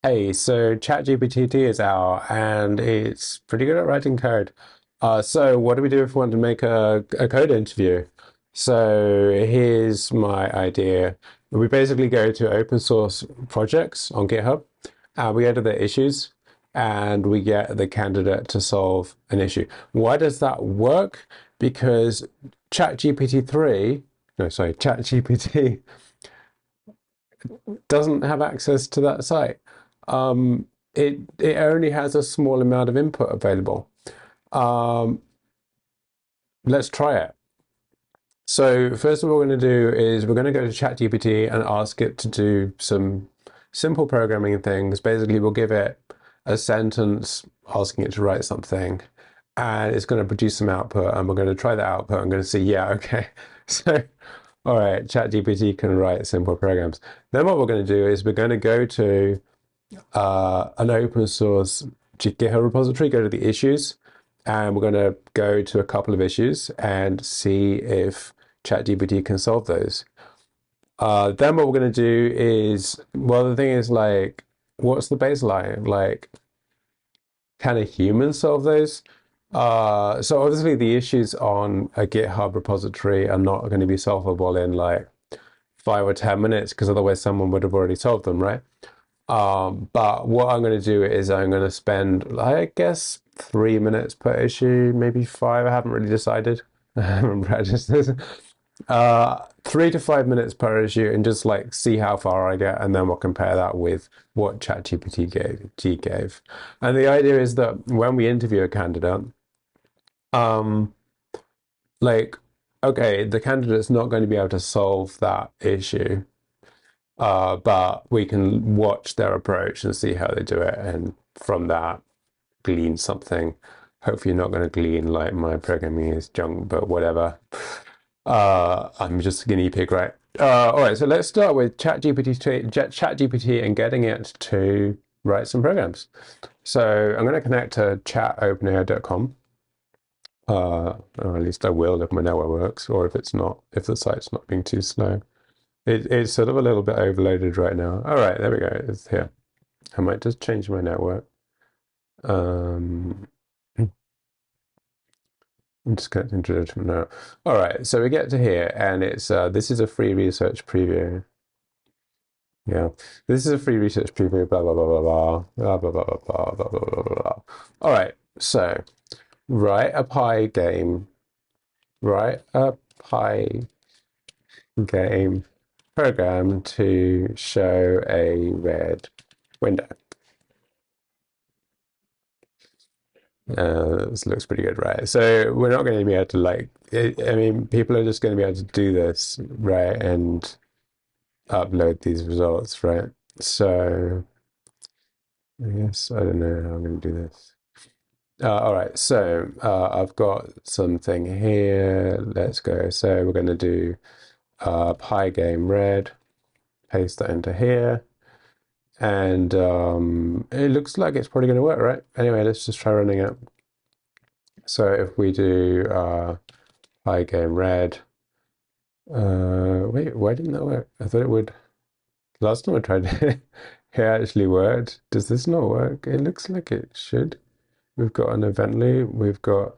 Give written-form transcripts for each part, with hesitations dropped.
Hey, so ChatGPT is out and it's pretty good at writing code. So what do we do if we want to make a code interview? So here's my idea. We basically go to open source projects on GitHub and we go to the issues and we get the candidate to solve an issue. Why does that work? Because ChatGPT doesn't have access to that site. It only has a small amount of input available. Um, let's try it. So first of all, we're going to do is we're going to go to ChatGPT and ask it to do some simple programming things. Basically, we'll give it a sentence asking it to write something, and it's going to produce some output. And we're going to try the output. I'm going to see, yeah, okay. So, all right, ChatGPT can write simple programs. Then what we're going to do is we're going to go to an open source GitHub repository, go to the issues, and we're going to go to a couple of issues and see if ChatGPT can solve those. Then what we're going to do is, well, the thing is, like, what's the baseline? Like, can a human solve those? So obviously the issues on a GitHub repository are not going to be solvable in like 5 or 10 minutes because otherwise someone would have already solved them, right? But what I'm going to do is I'm going to spend, I guess, 3 minutes per issue, maybe five. I haven't really decided. I haven't practiced this. 3 to 5 minutes per issue, and just like see how far I get, and then we'll compare that with what ChatGPT gave. And the idea is that when we interview a candidate, um, like, okay, the candidate's not going to be able to solve that issue, but we can watch their approach and see how they do it, and from that glean something. Hopefully, you're not going to glean like my programming is junk, but whatever. I'm just a guinea pig, right? All right, so let's start with ChatGPT and getting it to write some programs. So I'm going to connect to chatopenai.com. Or at least I will if my network works, or if it's not, if the site's not being too slow. It's sort of a little bit overloaded right now. All right, there we go. It's here. I might just change my network. Um, I'm just going to introduce now. All right, so we get to here, and it's this is a free research preview. Yeah, this is a free research preview. Blah blah blah blah blah blah blah blah blah blah blah blah blah. All right, so write a pie game. Write a pie game program to show a red window. This looks pretty good, right? So we're not going to be able to like, I mean, people are just going to be able to do this, right? And upload these results, right? So I guess I don't know how I'm going to do this. All right, so I've got something here. Let's go. So we're going to do pygame red, paste that into here. And it looks like it's probably going to work, right? Anyway, let's just try running it. So if we do pygame red, wait, why didn't that work? I thought it would. Last time I tried it, it actually worked. Does this not work? It looks like it should. We've got an event loop. We've got,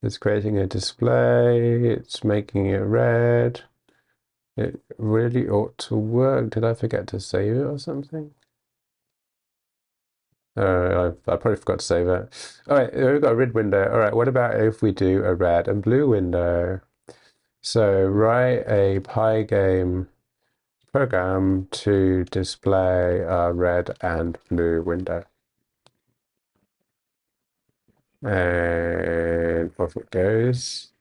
it's creating a display. It's making it red. It really ought to work. Did I forget to save it or something? I probably forgot to save it. All right, we've got a red window. All right, what about if we do a red and blue window? So write a pygame program to display a red and blue window. And off it goes.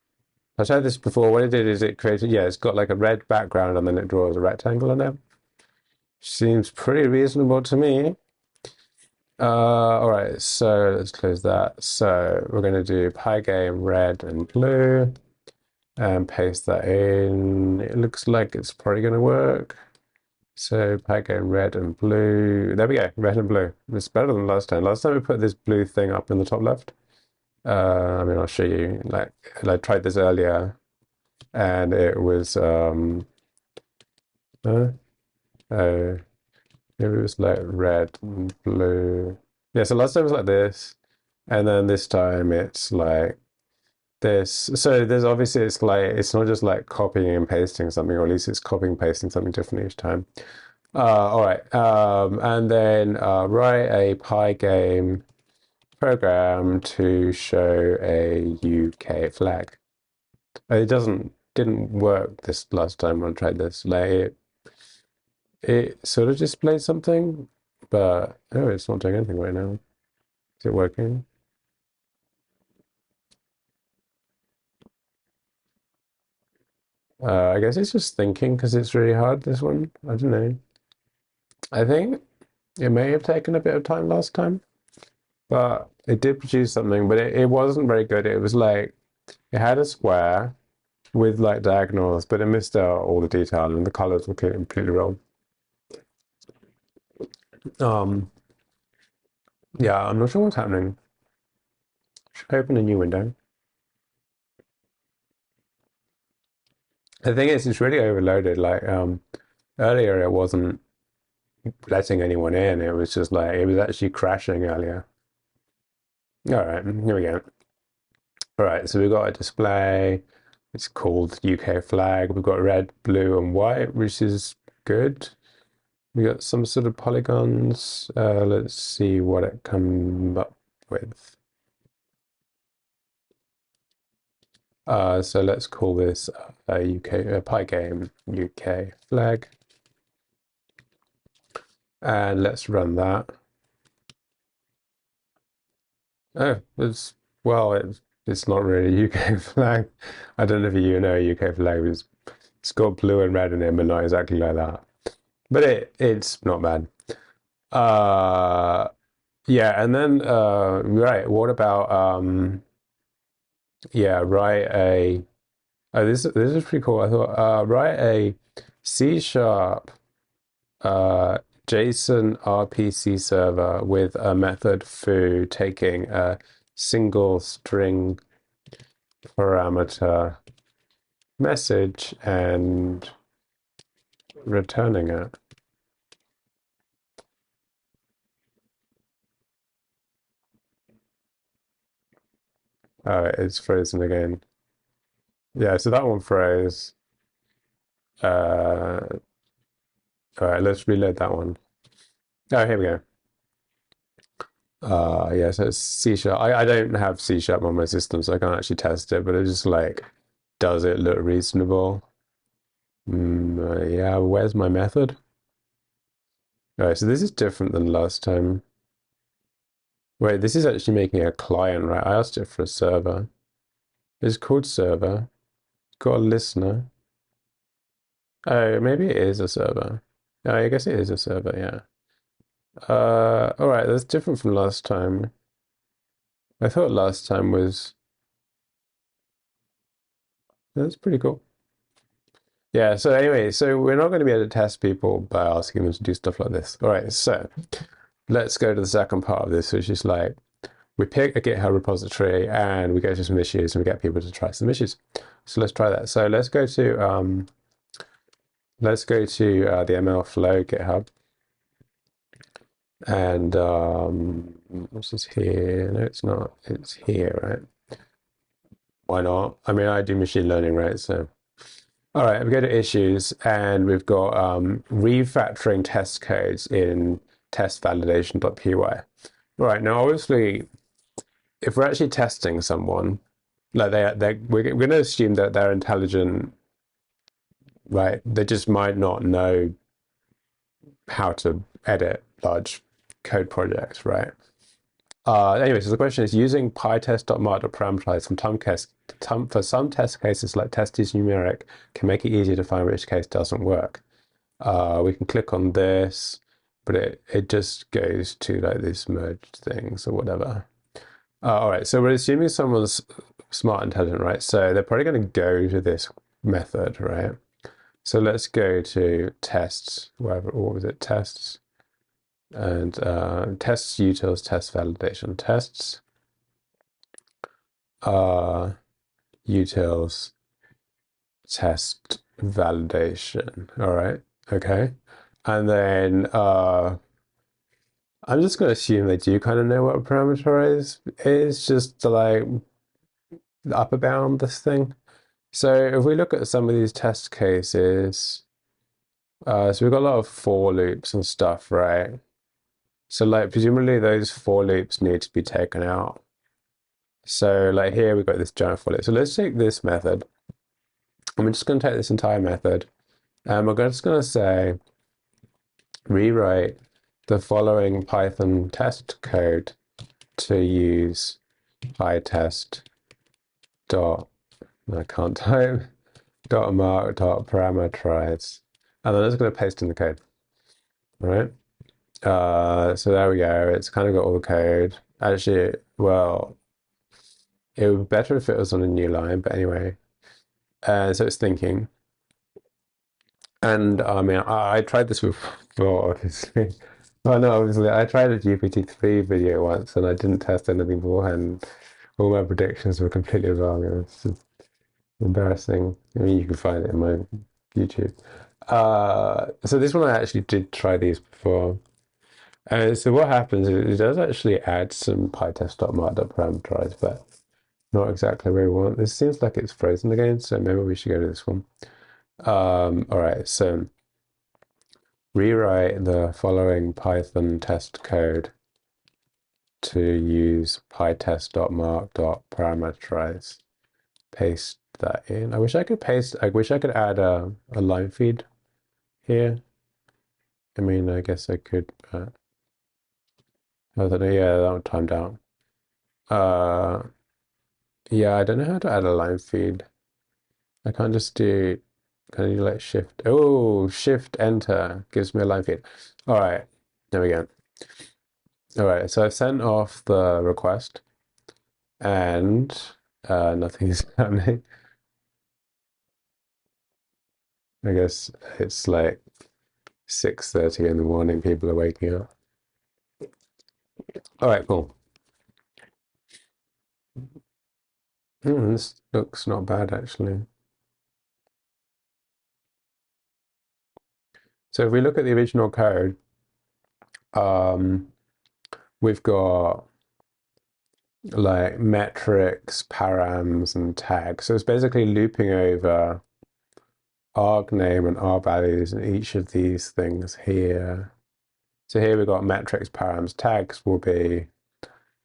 I've tried this before. What it did is it created, yeah, it's got like a red background and then it draws a rectangle on it. Seems pretty reasonable to me. All right, so let's close that. So we're going to do pygame red and blue and paste that in. It looks like it's probably going to work. So pygame red and blue. There we go, red and blue. It's better than last time. Last time we put this blue thing up in the top left. I mean, I'll show you. Like I tried this earlier, and it was uh, Maybe it was like red and blue. Yeah, so last time it was like this, and then this time it's like this. So there's obviously it's like it's not just like copying and pasting something, or at least it's copying and pasting something different each time. All right, and then write a pygame program to show a UK flag. It didn't work this last time when I tried this. Like it sort of displayed something, but oh, it's not doing anything right now. Is it working? I guess it's just thinking because it's really hard, this one. I don't know. I think it may have taken a bit of time last time, but it did produce something, but it wasn't very good. It was like, it had a square with like diagonals, but it missed out all the detail and the colors were completely wrong. Um, yeah, I'm not sure what's happening. Should I open a new window? The thing is, it's really overloaded. Like, earlier it wasn't letting anyone in. It was just like, it was actually crashing earlier. All right, here we go. All right, so we've got a display. It's called UK flag. We've got red, blue, and white, which is good. We got some sort of polygons. Let's see what it comes up with. So let's call this a UK pygame UK flag, and let's run that. Oh, it's not really a UK flag. I don't know if you know a UK flag. It's got blue and red in it, but not exactly like that. But it's not bad. Uh, yeah, and then right, what about yeah, write a oh this is pretty cool. I thought write a C sharp JSON RPC server with a method foo taking a single string parameter message and returning it. Oh, it's frozen again. Yeah, so that one froze. All right, let's reload that one. Oh, here we go. Yeah, so it's C sharp. I don't have C sharp on my system, so I can't actually test it, but it just like, does it look reasonable? Yeah, where's my method? All right, so this is different than last time. Wait, this is actually making a client, right? I asked it for a server. It's called server. It's got a listener. Oh, maybe it is a server. Oh, I guess it is a server, yeah. All right, that's different from last time. I thought last time was, that's pretty cool. Yeah, so anyway, so we're not going to be able to test people by asking them to do stuff like this. All right, so let's go to the second part of this, which is like, we pick a GitHub repository and we go through some issues and we get people to try some issues. So let's try that. So let's go to the mlflow GitHub, and what's this here? No, it's not. It's here, right? Why not? I mean, I do machine learning, right? So, all right, we go to issues, and we've got refactoring test codes in test validation.py. All right, now obviously, if we're actually testing someone, like we're going to assume that they're intelligent, right? They just might not know how to edit large code projects, right? Anyway, so the question is, using pytest.mark.parameterize for some test cases like test is numeric can make it easier to find which case doesn't work. We can click on this, but it just goes to like these merged things or whatever. All right, so we're assuming someone's smart, intelligent, right? So they're probably going to go to this method, right? So let's go to tests, wherever, what was it? Tests, and tests, utils, test validation, tests, utils, test validation. All right, okay. And then I'm just going to assume they do kind of know what a parameter is just to like the upper bound this thing. So if we look at some of these test cases, so we've got a lot of for loops and stuff, right? So like presumably those for loops need to be taken out. So like here we've got this giant for loop. So let's take this method. And we're just going to take this entire method. And we're just going to say rewrite the following Python test code to use pytest dot, I can't type, dot mark dot parameterize. And then I'm just going to paste in the code. All right. So there we go. It's kind of got all the code. Actually, well, it would be better if it was on a new line, but anyway. So it's thinking. And I mean, I tried this before, obviously. Well, no, obviously, I tried a GPT-3 video once and I didn't test anything beforehand. All my predictions were completely wrong. It was just embarrassing. I mean, you can find it in my YouTube. So this one I actually did try these before. So what happens is it does actually add some pytest.mark.parameterize, but not exactly where we want. This seems like it's frozen again, so maybe we should go to this one. All right, so rewrite the following Python test code to use pytest.mark.parameterize. Paste that in. I wish I could add a line feed here. I mean, I guess I could. I don't know. Yeah, that one timed out. Yeah, I don't know how to add a line feed. I can't just do. Can I do like shift? Oh, shift enter gives me a line feed. All right, there we go. All right, so I've sent off the request, and nothing is happening. I guess it's like 6:30 in the morning. People are waking up. All right, cool. This looks not bad actually. So if we look at the original code, we've got like metrics, params, and tags. So it's basically looping over arg name and arg values in each of these things here. So here we've got metrics, params, tags will be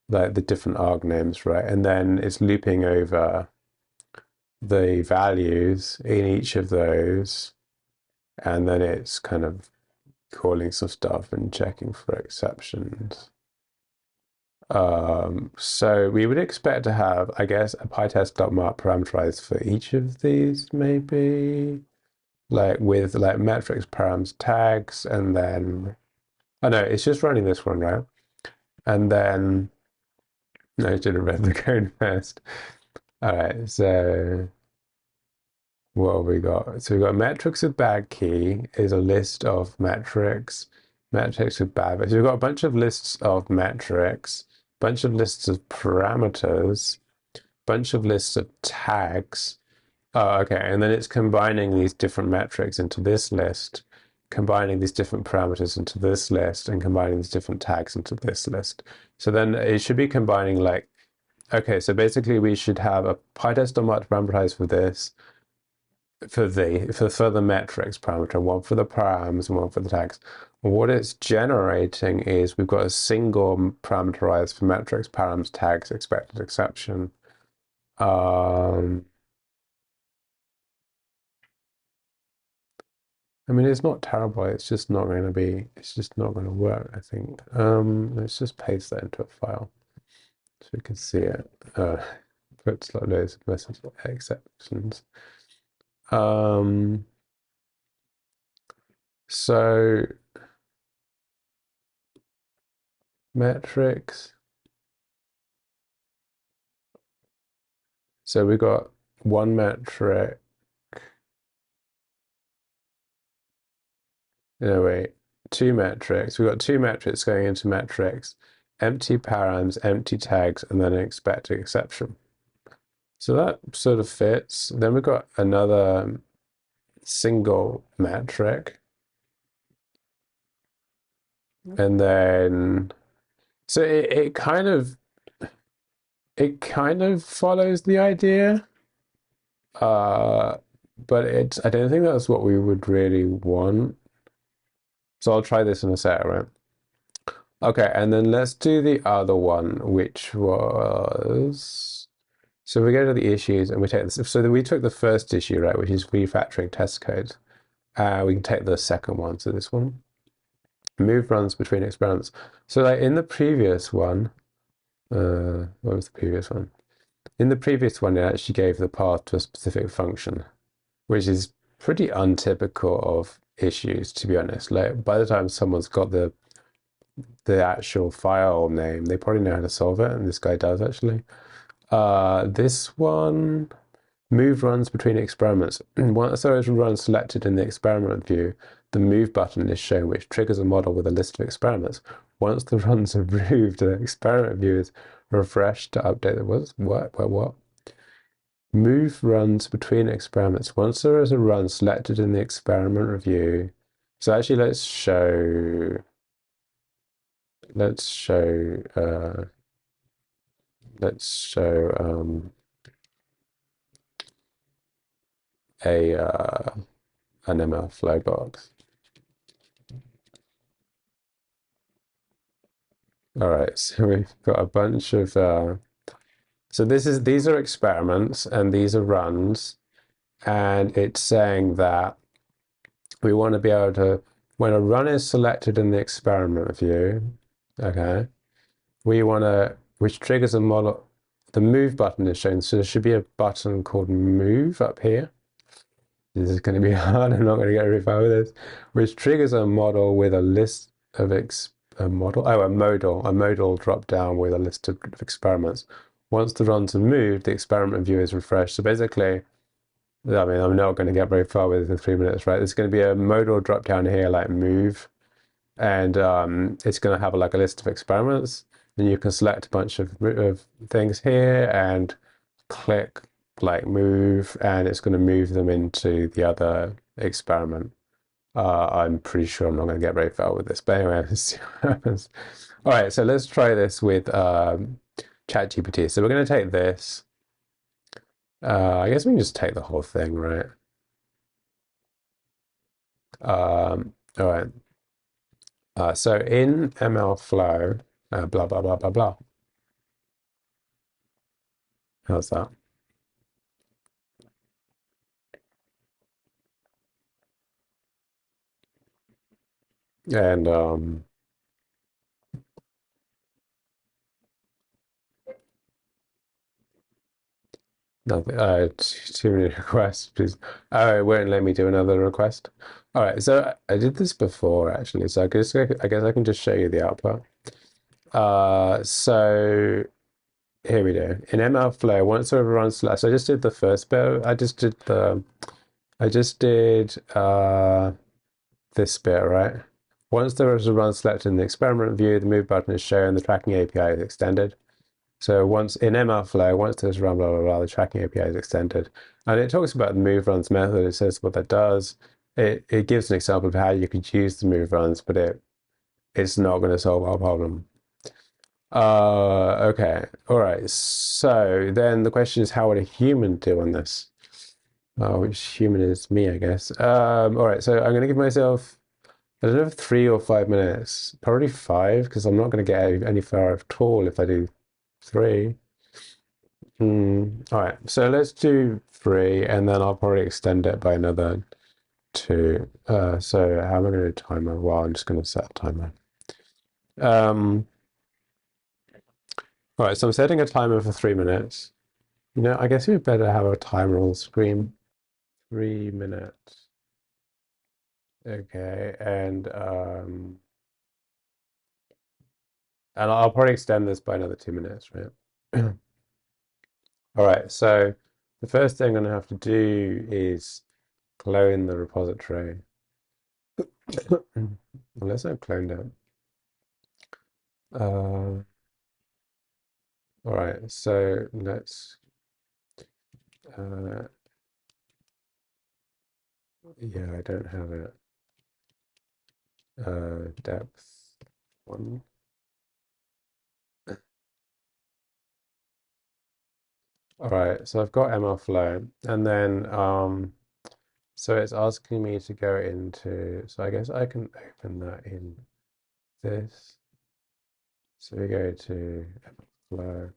like the different arg names, right? And then it's looping over the values in each of those, and then it's kind of calling some stuff and checking for exceptions. So we would expect to have, I guess, a pytest.mark parameterized for each of these, maybe, like with like metrics, params, tags, and then, oh no, it's just running this one, right? And then, no, I should have read the code first. All right, so what have we got? So we've got metrics with bad key is a list of metrics, metrics with bad. So we've got a bunch of lists of metrics, bunch of lists of parameters, bunch of lists of tags. Oh, okay, and then it's combining these different metrics into this list, combining these different parameters into this list, and combining these different tags into this list. So then it should be combining like, okay, so basically we should have a pytest.mark parameterize for this, for the metrics parameter, one for the params and one for the tags. What it's generating is we've got a single parameterized for metrics, params, tags, expected exception. I mean, it's not terrible. It's just not going to be. It's just not going to work, I think. Let's just paste that into a file so we can see it. Puts like loads of message exceptions. So metrics. So we got one metric. No, wait, two metrics. We've got two metrics going into metrics, empty params, empty tags, and then an expected exception. So that sort of fits. Then we've got another single metric. and then so it kind of follows the idea, uh, but I don't think that's what we would really want. So I'll try this in a sec, right? Okay, and then let's do the other one, which was so we go to the issues and we take this. So we took the first issue, right, which is refactoring test code. We can take the second one, so this one. Move runs between experiments. So like in the previous one, what was the previous one? In the previous one, it actually gave the path to a specific function, which is pretty untypical of issues, to be honest. Like by the time someone's got the actual file name, they probably know how to solve it, and this guy does actually. This one, move runs between experiments. Once there is a run selected in the experiment view, the move button is shown, which triggers a model with a list of experiments. Once the runs are moved, the experiment view is refreshed to update the what? Move runs between experiments. Once there is a run selected in the experiment review. So actually let's show a an mlflow box. All right, so we've got a bunch of so these are experiments and these are runs, and it's saying that we want to be able to, when a run is selected in the experiment view, okay, we want to, which triggers a model, the move button is shown. So there should be a button called move up here. This is going to be hard. I'm not going to get very far with this. Which triggers a model with a list of a modal drop down with a list of experiments. Once the runs are moved, the experiment view is refreshed. So basically, I mean, I'm not going to get very far with it in 3 minutes, right? There's going to be a modal drop down here, like move, and it's going to have like a list of experiments. And you can select a bunch of things here and click like move, and it's going to move them into the other experiment. I'm pretty sure I'm not going to get very far with this, but anyway, let's see what happens. All right, so let's try this with ChatGPT. So we're going to take this. I guess we can just take the whole thing, right? All right. So in mlflow, blah, blah, blah, blah, blah. How's that? And nothing. Too many requests, please. Oh, it won't let me do another request. All right, so I did this before actually, so I guess I can just show you the output. So here we go. In mlflow, once it runs slash, I just did the first bit. I just did this bit, right? Once there is a run selected in the experiment view, the move button is shown, the tracking API is extended. So once in mlflow, once there's run blah blah blah, the tracking API is extended, and it talks about the move runs method. It says what that does. It gives an example of how you could use the move runs, but it's not going to solve our problem. Okay, all right. So then the question is, how would a human do on this? Which human is me, I guess. All right. So I'm going to give myself, I don't know, 3 or 5 minutes. Probably 5, because I'm not going to get any far at all if I do 3. All right, so let's do 3, and then I'll probably extend it by another 2. So how am I going to do timer? Well, I'm just going to set a timer. All right, so I'm setting a timer for 3 minutes. You know, I guess we better have a timer on the screen. 3 minutes. Okay, and I'll probably extend this by another 2 minutes, right? All right, so the first thing I'm going to have to do is clone the repository. Unless I've cloned it. All right, so let's, yeah, I don't have it. Depth. one. All right, so I've got mlflow, and then so it's asking me to go into, so I guess I can open that in this. So we go to mlflow,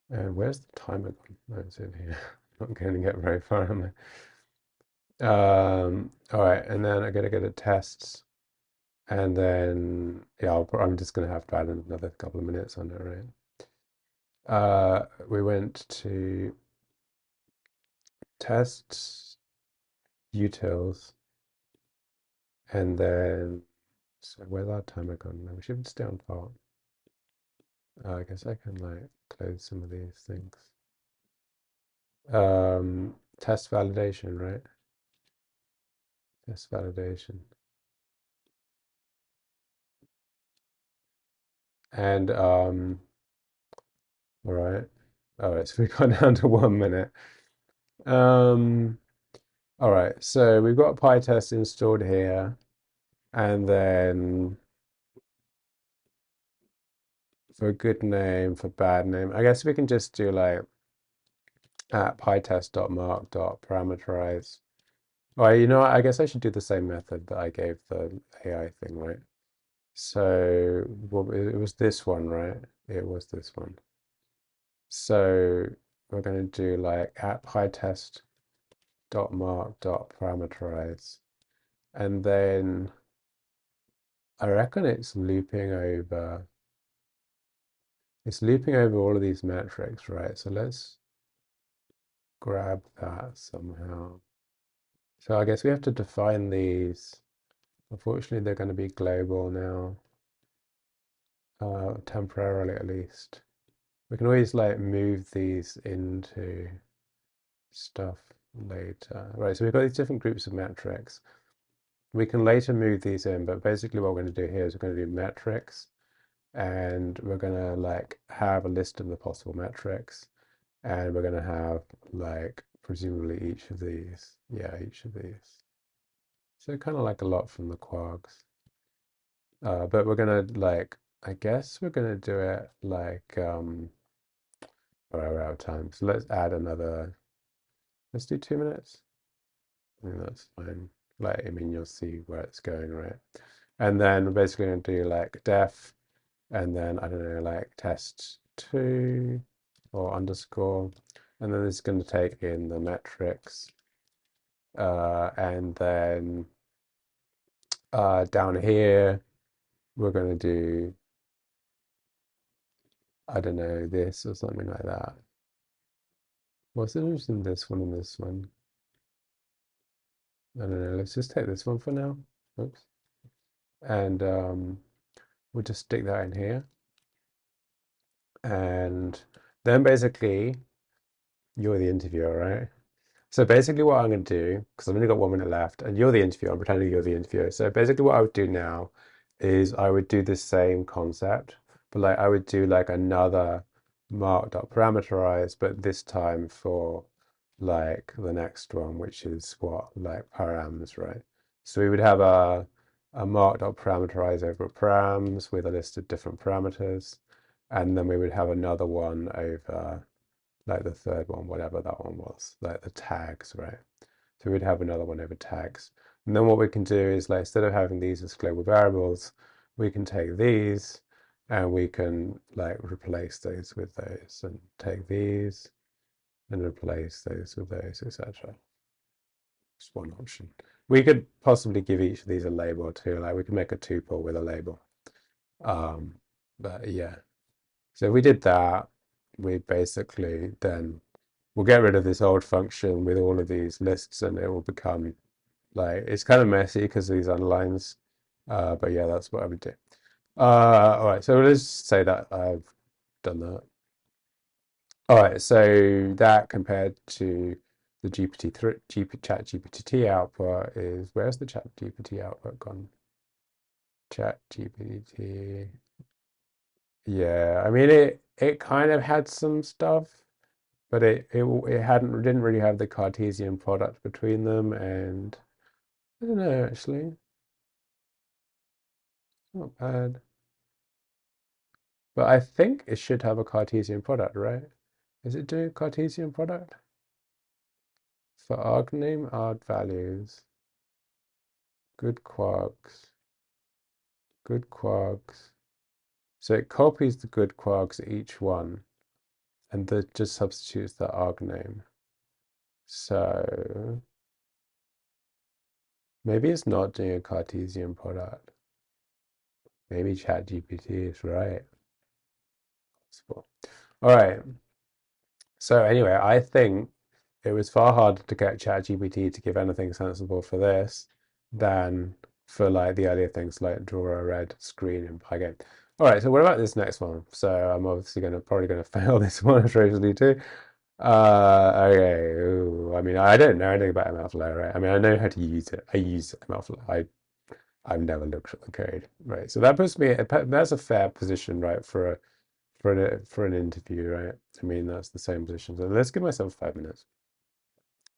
and where's the timer gone? No, it's in here. Not going to get very far, am I? All right, and then I'm gonna go to tests, and then yeah, I'm just gonna have to add another couple of minutes on it, right? We went to tests, utils, and then so where's our timer gone? No, we should stay on fault. I guess I can like close some of these things. Test validation, right? Test validation. And all right. All right, so we got down to 1 minute. Um, all right, so we've got PyTest installed here, and then for good name, for bad name, I guess we can just do like at pytest.mark.parameterize. Well, you know what? I guess I should do the same method that I gave the AI thing, right? So well, it was this one, right? It was this one. So we're going to do like at pytest.mark.parameterize. And then I reckon it's looping over all of these metrics, right? So let's grab that somehow. So I guess we have to define these. Unfortunately, they're going to be global now, temporarily at least. We can always like move these into stuff later. Right, so we've got these different groups of metrics. We can later move these in, but basically what we're going to do here is we're going to do metrics, and we're going to like have a list of the possible metrics, and we're going to have like presumably each of these. Yeah, each of these. So kind of like a lot from the quarks. But we're gonna like, I guess we're gonna do it like, all right, we're out of time. So let's add another, let's do 2 minutes. I think that's fine. Like, I mean, you'll see where it's going, right? And then we're basically gonna do like def, and then I don't know, like test two or underscore. And then it's gonna take in the metrics. And then down here, we're gonna do, I don't know, this or something like that. What's the difference in this one and this one? I don't know, let's just take this one for now. Oops. And we'll just stick that in here. And then basically, you're the interviewer, right? So basically what I'm going to do, because I've only got 1 minute left, and you're the interviewer, I'm pretending you're the interviewer. So basically what I would do now is I would do the same concept, but like I would do like another mark.parameterize, but this time for like the next one, which is what, like params, right? So we would have a mark.parameterize over params with a list of different parameters, and then we would have another one over like the third one, whatever that one was, like the tags, right? So we'd have another one over tags. And then what we can do is like, instead of having these as global variables, we can take these and we can like replace those with those, and take these and replace those with those, etc. It's one option. We could possibly give each of these a label too, like we could make a tuple with a label. Um, but yeah, so if we did that, we basically then we'll get rid of this old function with all of these lists, and it will become like, it's kind of messy because of these underlines. But yeah, that's what I would do. All right, so let's say that I've done that. All right, so that compared to the GPT-3, Chat GPT output is, where's the Chat GPT output gone? Chat GPT. Yeah, I mean it kind of had some stuff, but it didn't really have the Cartesian product between them, and I don't know actually. Not bad. But I think it should have a Cartesian product, right? Is it doing Cartesian product? For argname, odd values, good quarks, good quarks. So it copies the good quarks each one and that just substitutes the argname. So maybe it's not doing a Cartesian product. Maybe ChatGPT is right. Possible. All right. So anyway, I think it was far harder to get ChatGPT to give anything sensible for this than for like the earlier things like draw a red screen in pygame. All right, so what about this next one? So I'm obviously probably gonna fail this one atrociously too. Okay. Ooh, I mean, I don't know anything about mlflow, right? I mean, I know how to use it. I use mlflow. I've never looked at the code, right? So that puts me. That's a fair position, right, for an interview, right? I mean, that's the same position. So let's give myself 5 minutes.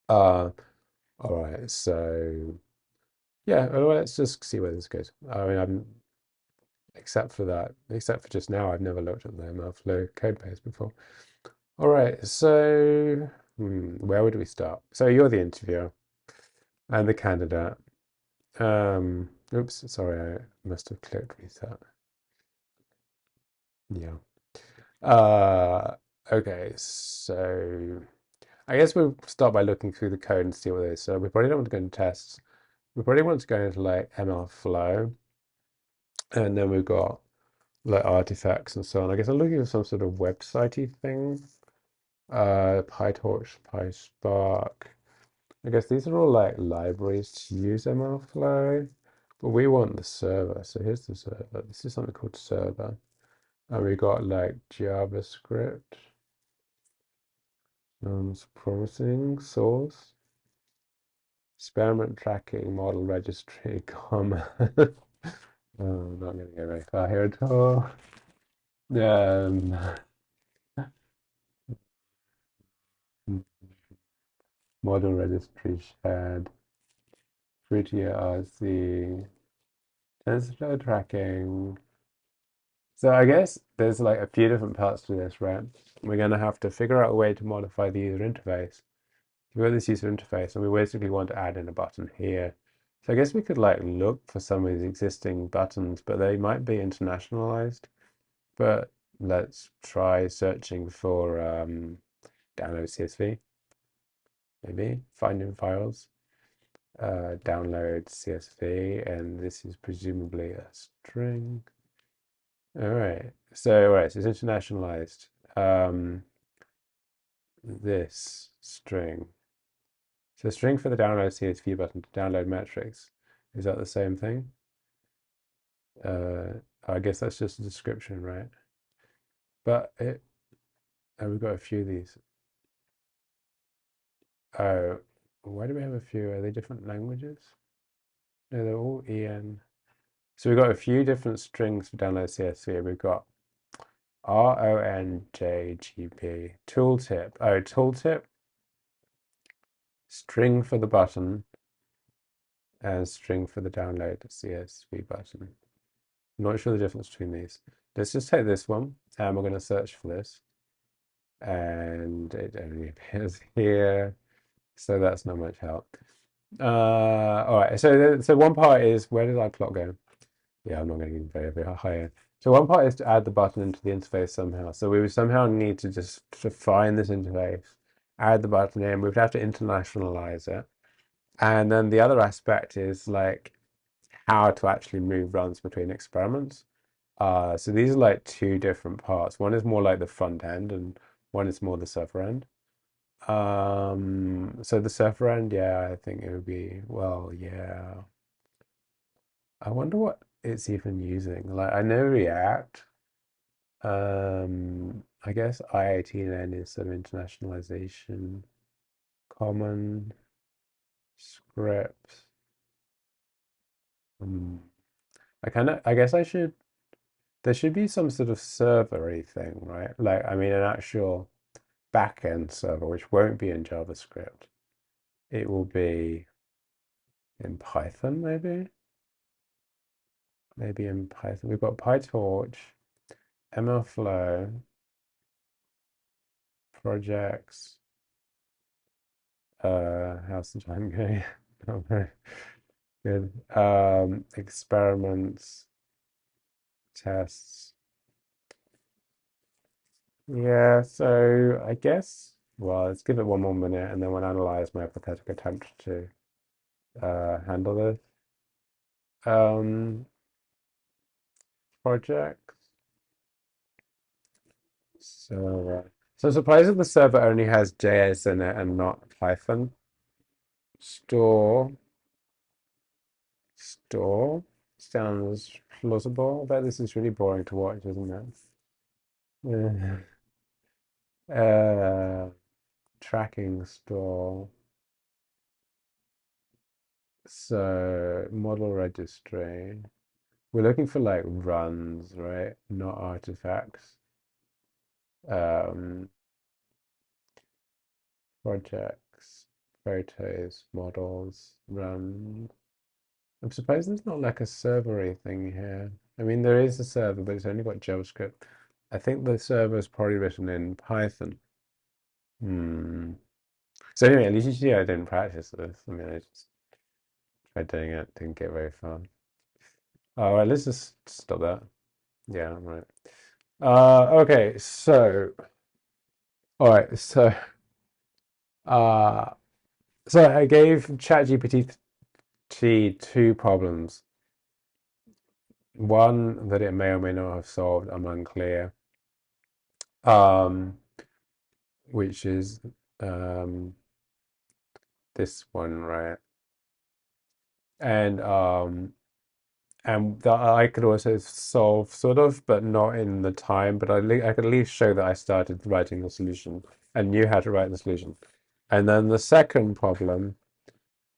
Uh, all right. So yeah, well, let's just see where this goes. I mean, I'm except for that, except for just now, I've never looked at the mlflow code base before. All right. So where would we start? So you're the interviewer and the candidate. Oops, sorry, I must have clicked reset. Yeah. Uh, okay, so I guess we'll start by looking through the code and see what it is. So we probably don't want to go into tests. We probably want to go into like mlflow, and then we've got like artifacts and so on. I guess I'm looking for some sort of websitey thing. PyTorch, PySpark. I guess these are all like libraries to use mlflow, but we want the server. So here's the server. This is something called server. And we got like JavaScript. Sounds promising. Source. Experiment tracking, model registry, comma. Oh, not going to get very far here at all. Um, model registry shared, fruitier RC, TensorFlow tracking. So I guess there's like a few different parts to this, right? We're going to have to figure out a way to modify the user interface. We've got this user interface and we basically want to add in a button here. So I guess we could like look for some of these existing buttons, but they might be internationalized. But let's try searching for download CSV, maybe finding files, download CSV, and this is presumably a string. All right, so it's internationalized. This string. So string for the download CSV button to download metrics. Is that the same thing? I guess that's just a description, right? But we've got a few of these. Oh, why do we have a few? Are they different languages? No, they're all EN. So we've got a few different strings for download CSV. We've got RONJGP, tooltip. Oh, tooltip, string for the button, and string for the download CSV button. I'm not sure the difference between these. Let's just take this one, and we're going to search for this. And it only appears here, so that's not much help. All right, so one part is, where did our plot go? Yeah, I'm not going to get very, very high. So one part is to add the button into the interface somehow. So we would somehow need to just define this interface, add the button in. We would have to internationalize it. And then the other aspect is like how to actually move runs between experiments. So these are like two different parts. One is more like the front end and one is more the server end. So the server end, yeah, I think it would be, well, yeah. I wonder what it's even using. Like I know React. I guess I18N is some internationalization, common scripts. I guess there should be some sort of servery thing, right? Like, I mean, an actual backend server, which won't be in JavaScript. It will be in Python, maybe? Maybe in Python. We've got PyTorch, mlflow, projects. How's the time going? Okay, good. Experiments, tests. Yeah, so I guess, well, let's give it one more minute and then we'll analyze my pathetic attempt to handle this. Projects. So I'm surprised that the server only has JS in it and not Python. Store. Store. Sounds plausible. I bet this is really boring to watch, isn't it? Yeah. Tracking store. So model registry. We're looking for like runs, right? Not artifacts. Um, projects, photos, models, runs. I'm surprised there's not like a servery thing here. I mean, there is a server, but it's only got JavaScript. I think the server is probably written in Python. Hmm. So anyway, at least you see I didn't practice this. I mean, I just tried doing it, didn't get very far. All right, let's just stop that. Yeah, right. Okay, so all right, uh, so I gave ChatGPT two problems. One that it may or may not have solved, I'm unclear. Um, which is um this one, right? And that I could also solve sort of, but not in the time. But I could at least show that I started writing the solution and knew how to write the solution. And then the second problem,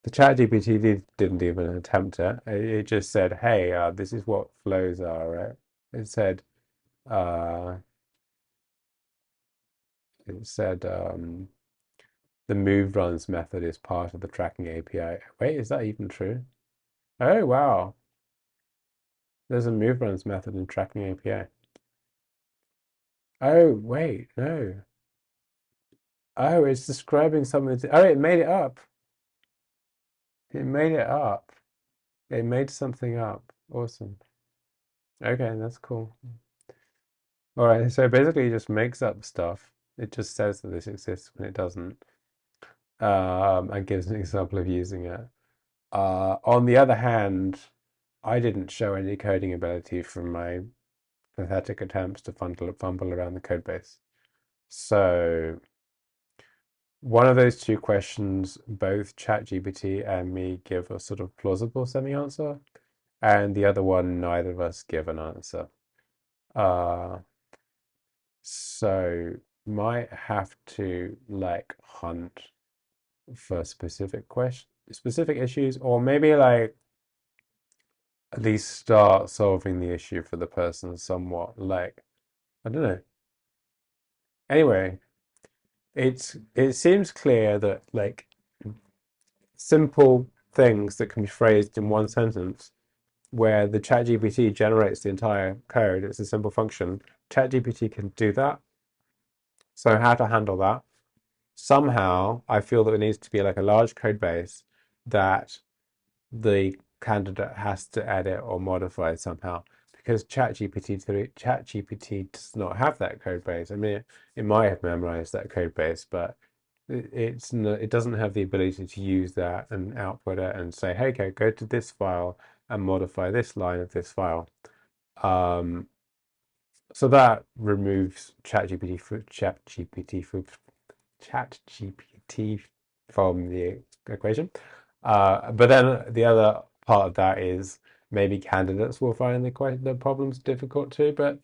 the ChatGPT didn't even attempt it. It just said, "Hey, this is what flows are," right? It said, uh, it said the move runs method is part of the tracking API. Wait, is that even true? Oh, wow. There's a move runs method in tracking API. Oh, wait, no. Oh, it's describing something. Oh, it made it up. It made it up. It made something up. Awesome. Okay, that's cool. All right, so basically it just makes up stuff. It just says that this exists when it doesn't, and gives an example of using it. On the other hand, I didn't show any coding ability from my pathetic attempts to fumble around the code base. So one of those two questions, both ChatGPT and me give a sort of plausible semi-answer, and the other one, neither of us give an answer. Uh, so might have to like hunt for specific issues, or maybe like at least start solving the issue for the person somewhat. Like, I don't know. Anyway, it seems clear that like simple things that can be phrased in one sentence where the ChatGPT generates the entire code. It's a simple function. ChatGPT can do that. So how to handle that? Somehow, I feel that there needs to be like a large code base that the candidate has to edit or modify somehow because ChatGPT does not have that code base. I mean, it might have memorized that code base, but it doesn't have the ability to use that and output it and say, hey, okay, go to this file and modify this line of this file. Um, so that removes ChatGPT from the equation. But then the other part of that is maybe candidates will find the problems difficult too, but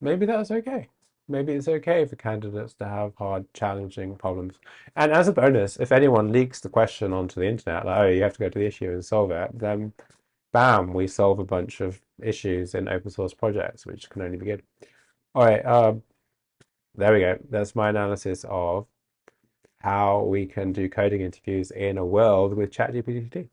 maybe that's okay. Maybe it's okay for candidates to have hard, challenging problems. And as a bonus, if anyone leaks the question onto the internet, like, oh, you have to go to the issue and solve it, then bam, we solve a bunch of issues in open source projects, which can only be good. All right, there we go. That's my analysis of how we can do coding interviews in a world with ChatGPT.